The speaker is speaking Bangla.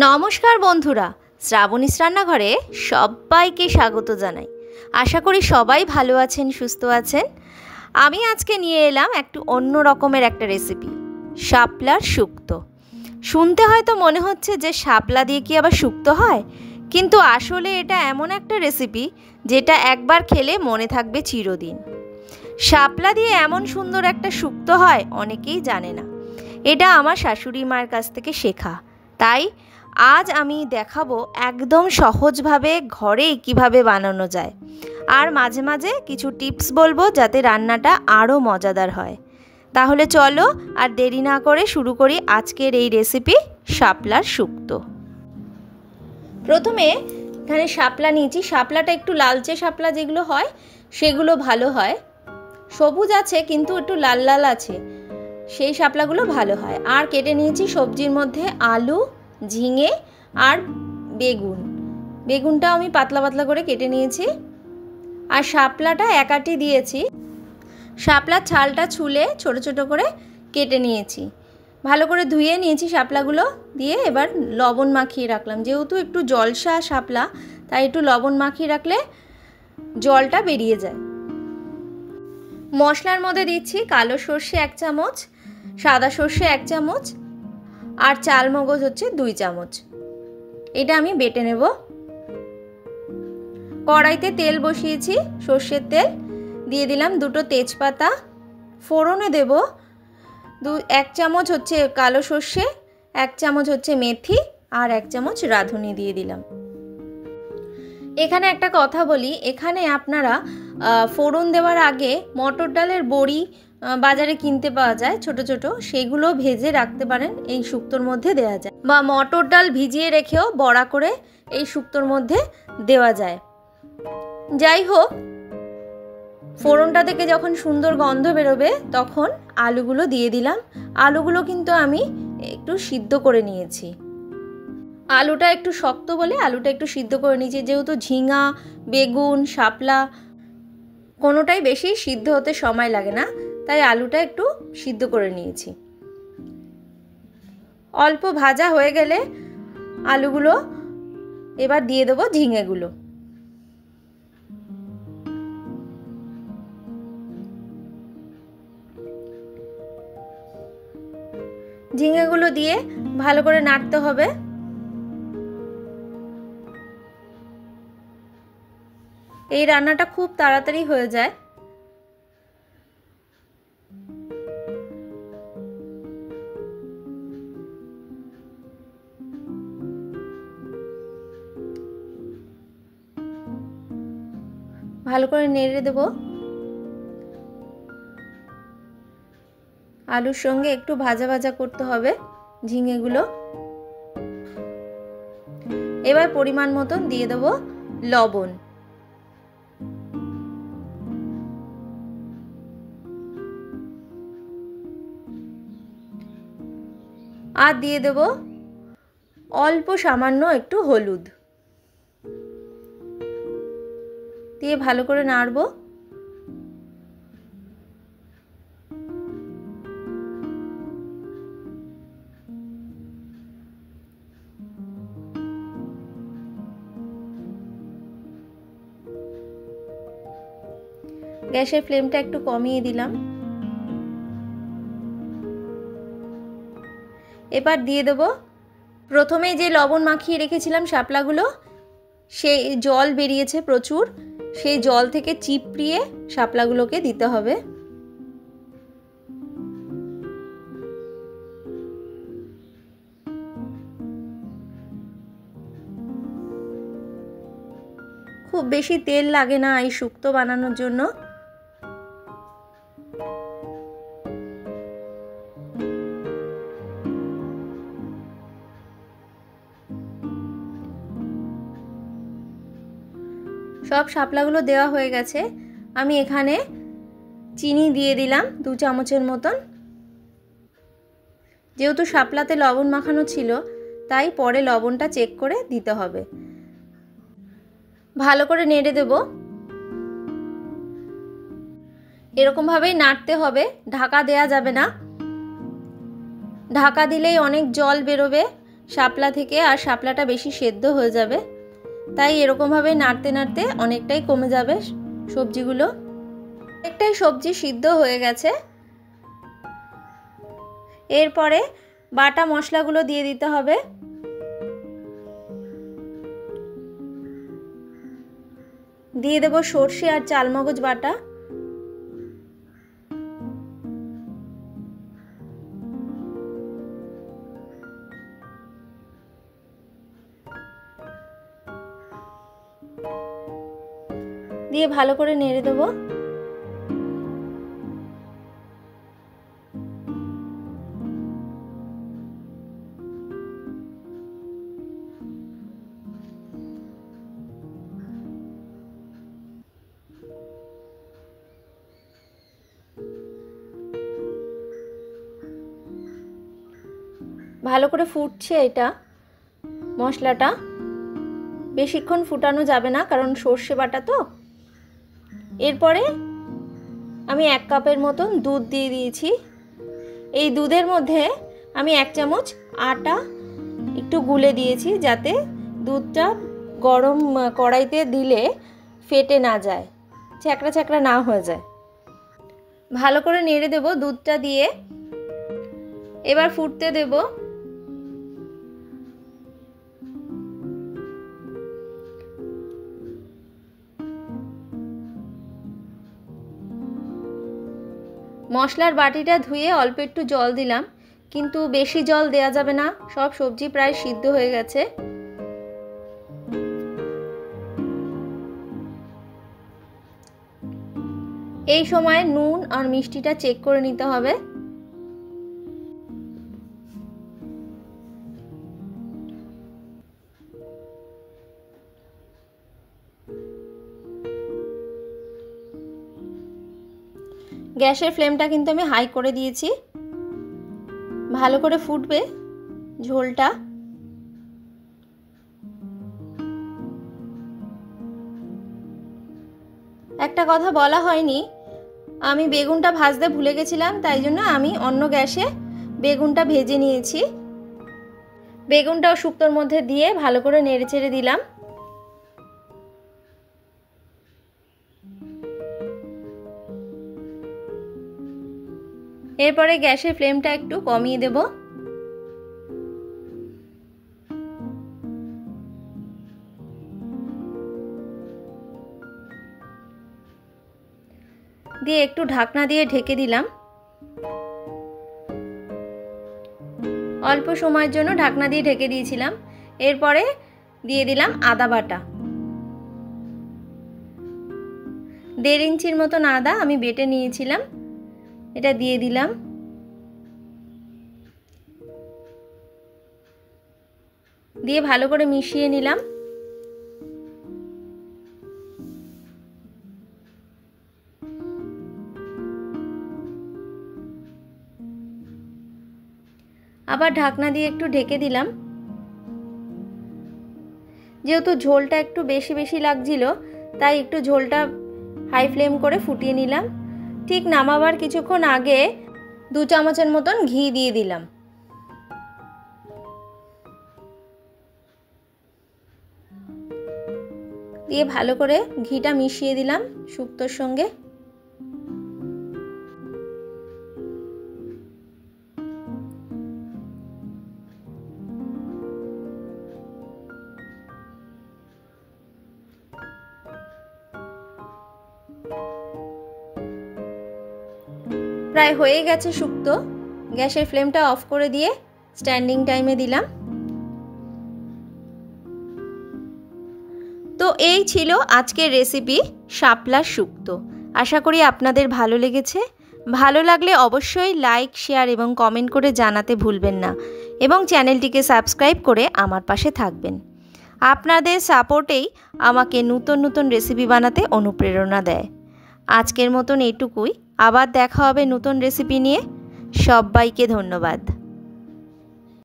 নমস্কার বন্ধুরা, শ্রাবণীস রান্নাঘরে সবাইকে স্বাগত জানাই। আশা করি সবাই ভালো আছেন, সুস্থ আছেন। আমি আজকে নিয়ে এলাম একটু অন্য রকমের একটা রেসিপি, শাপলার শুক্তো। শুনতে হয়তো মনে হচ্ছে যে শাপলা দিয়ে কি আবার শুক্তো হয়, কিন্তু আসলে এটা এমন একটা রেসিপি যেটা একবার খেলে মনে থাকবে চিরদিন। শাপলা দিয়ে এমন সুন্দর একটা শুক্তো হয় অনেকেই জানে না। এটা আমার শাশুড়ি মায়ের কাছ থেকে শেখা, তাই আজ আমি দেখাবো একদম সহজভাবে ঘরে কিভাবে বানানো যায়। আর মাঝে মাঝে কিছু টিপস বলবো যাতে রান্নাটা আরও মজাদার হয়। তাহলে চলো আর দেরি না করে শুরু করি আজকের এই রেসিপি, শাপলার শুক্তো। প্রথমে এখানে শাপলা নিয়েছি। শাপলাটা একটু লালচে শাপলা যেগুলো হয় সেগুলো ভালো হয়, সবুজ আছে কিন্তু একটু লাল লাল আছে, সেই শাপলাগুলো ভালো হয়। আর কেটে নিয়েছি সবজির মধ্যে আলু, ঝিঙে আর বেগুনটা আমি পাতলা পাতলা করে কেটে নিয়েছি। আর শাপলাটা এক আটি দিয়েছি। শাপলার ছালটা ছুলে ছোট ছোট করে কেটে নিয়েছি, ভালো করে ধুয়ে নিয়েছি। শাপলাগুলো দিয়ে এবার লবণ মাখিয়ে রাখলাম। যেহেতু একটু জলসা শাপলা, তাই একটু লবণ মাখিয়ে রাখলে জলটা বেরিয়ে যায়। মশলার মধ্যে দিচ্ছি কালো সর্ষে 1 চামচ, সাদা সর্ষে 1 চামচ আর চালমগজ হচ্ছে 2 চামচ। এটা আমি বেটে নেব। কড়াইতে তেল বসিয়েছি, সর্ষের তেল দিয়ে দিলাম, 2টো তেজপাতা। ফোড়নে দেব 1 চামচ হচ্ছে কালো সর্ষে, 1 চামচ হচ্ছে মেথি আর 1 চামচ রাঁধুনি দিয়ে দিলাম। এখানে একটা কথা বলি, এখানে আপনারা ফোড়ন দেওয়ার আগে মটর ডালের বড়ি বাজারে কিনতে পাওয়া যায় ছোট ছোট, সেগুলো ভেজে রাখতে পারেন, এই শুক্তোর মধ্যে দেওয়া যায়। বা মটর ডাল ভিজিয়ে রেখেও বড়া করে এই শুক্তোর মধ্যে দেওয়া যায়। যাই হোক, ফোড়নটা থেকে যখন সুন্দর গন্ধ বেরোবে তখন আলুগুলো দিয়ে দিলাম। আলুগুলো কিন্তু আমি একটু সিদ্ধ করে নিয়েছি। আলুটা একটু শক্ত বলে আলুটা একটু সিদ্ধ করে নিয়েছি। যেহেতু ঝিঙা, বেগুন, শাপলা কোনোটাই বেশি সিদ্ধ হতে সময় লাগে না, তাই আলুটা একটু সিদ্ধ করে নিয়েছি। অল্প ভাজা হয়ে গেলে আলুগুলো এবার দিয়ে দেবো ঝিঙেগুলো। ঝিঙেগুলো দিয়ে ভালো করে নাড়তে হবে। এই রান্নাটা খুব তাড়াতাড়ি হয়ে যায়। ভালো করে নেড়ে দেব। আলুর সঙ্গে একটু ভাজা ভাজা করতে হবে ঝিঙেগুলো। এবার পরিমাণ মতন দিয়ে দেব লবণ। আর দিয়ে দেব অল্প সামান্য একটু হলুদ দিয়ে ভালো করে নাড়ব। গ্যাসের ফ্লেমটা একটু কমিয়ে দিলাম। এবার দিয়ে দেব প্রথমে যে লবণ মাখিয়ে রেখেছিলাম শাপলাগুলো, সেই জল বেরিয়েছে প্রচুর, সেই জল থেকে চিপড়িয়ে শাপলাগুলোকে দিতে হবে। খুব বেশি তেল লাগে না এই শুক্তো বানানোর জন্য। সব শাপলাগুলো দেওয়া হয়ে গেছে। আমি এখানে চিনি দিয়ে দিলাম 2 চামচের মতন। যেহেতু শাপলাতে লবণ মাখানো ছিল, তাই পরে লবণটা চেক করে দিতে হবে। ভালো করে নেড়ে দেব। এরকমভাবেই নাড়তে হবে, ঢাকা দেয়া যাবে না। ঢাকা দিলেই অনেক জল বেরোবে, শাপলা থেকে, আর শাপলাটা বেশি সেদ্ধ হয়ে যাবে, তাই এরকমভাবে নাড়তে নাড়তে অনেকটাই কমে যাবে সবজিগুলো। অনেকটাই সবজি সিদ্ধ হয়ে গেছে। এরপরে বাটা মশলাগুলো দিয়ে দিতে হবে। দিয়ে দেব সর্ষে আর চালমগজ বাটা, দিয়ে ভালো করে নেড়ে দেব। ভালো করে ফুটছে এটা মশলাটা, বেশিক্ষণ ফুটানো যাবে না কারণ সর্ষে বাটা তো। এরপরে আমি 1 কাপের মতন দুধ দিয়ে দিয়েছি। এই দুধের মধ্যে আমি 1 চামচ আটা একটু গুলে দিয়েছি, যাতে দুধটা গরম কড়াইতে দিলে ফেটে না যায়, ছ্যাঁকড়া ছ্যাঁকড়া না হয়ে যায়। ভালো করে নেড়ে দেব দুধটা দিয়ে। এবার ফুটতে দেব। মশলার বাটিটা ধুয়ে অল্প একটু জল দিলাম, কিন্তু বেশি জল দেয়া যাবে না, সব সবজি প্রায় সিদ্ধ হয়ে গেছে। এই সময় নুন আর মিষ্টিটা চেক করে নিতে হবে। গ্যাসের ফ্লেমটা কিন্তু আমি হাই করে দিয়েছি। ভালো করে ফুটবে ঝোলটা। একটা কথা বলা হয়নি, আমি বেগুনটা ভাজতে ভুলে গেছিলাম, তাই জন্য আমি অন্য গ্যাসে বেগুনটা ভেজে নিয়েছি। বেগুনটাও শুক্তোর মধ্যে দিয়ে ভালো করে নেড়েচেড়ে দিলাম। এরপরে গ্যাসের ফ্লেমটা একটু কমিয়ে দেব। দিয়ে একটু ঢাকনা দিয়ে ঢেকে দিলাম। অল্প সময়ের জন্য ঢাকনা দিয়ে ঢেকে দিয়েছিলাম। এরপরে দিয়ে দিলাম আদা বাটা। 1.5 ইঞ্চির মতন আদা আমি বেটে নিয়েছিলাম, এটা দিয়ে দিলাম। দিয়ে ভালো করে মিশিয়ে নিলাম। আবার ঢাকনা দিয়ে একটু ঢেকে দিলাম। যেহেতু ঝোলটা একটু বেশি বেশি লাগছিল, তাই একটু ঝোলটা হাই ফ্লেম করে ফুটিয়ে নিলাম। ঠিক নামাবার কিছুক্ষণ আগে 2 চামচের মতন ঘি দিয়ে দিলাম। দিয়ে ভালো করে ঘিটা মিশিয়ে দিলাম শুক্তোর সঙ্গে। প্রায় হয়ে গেছে শুক্তো। গ্যাসের ফ্লেমটা অফ করে দিয়ে স্ট্যান্ডিং টাইমে দিলাম। তো এই ছিল আজকের রেসিপি শাপলার শুক্তো। আশা করি আপনাদের ভালো লেগেছে। ভালো লাগলে অবশ্যই লাইক, শেয়ার এবং কমেন্ট করে জানাতে ভুলবেন না, এবং চ্যানেলটিকে সাবস্ক্রাইব করে আমার পাশে থাকবেন। আপনাদের সাপোর্টেই আমাকে নতুন নতুন রেসিপি বানাতে অনুপ্রেরণা দেয়। আজকের মতন এইটুকুই। আবার দেখা হবে নতুন রেসিপি নিয়ে। সবাইকে ধন্যবাদ।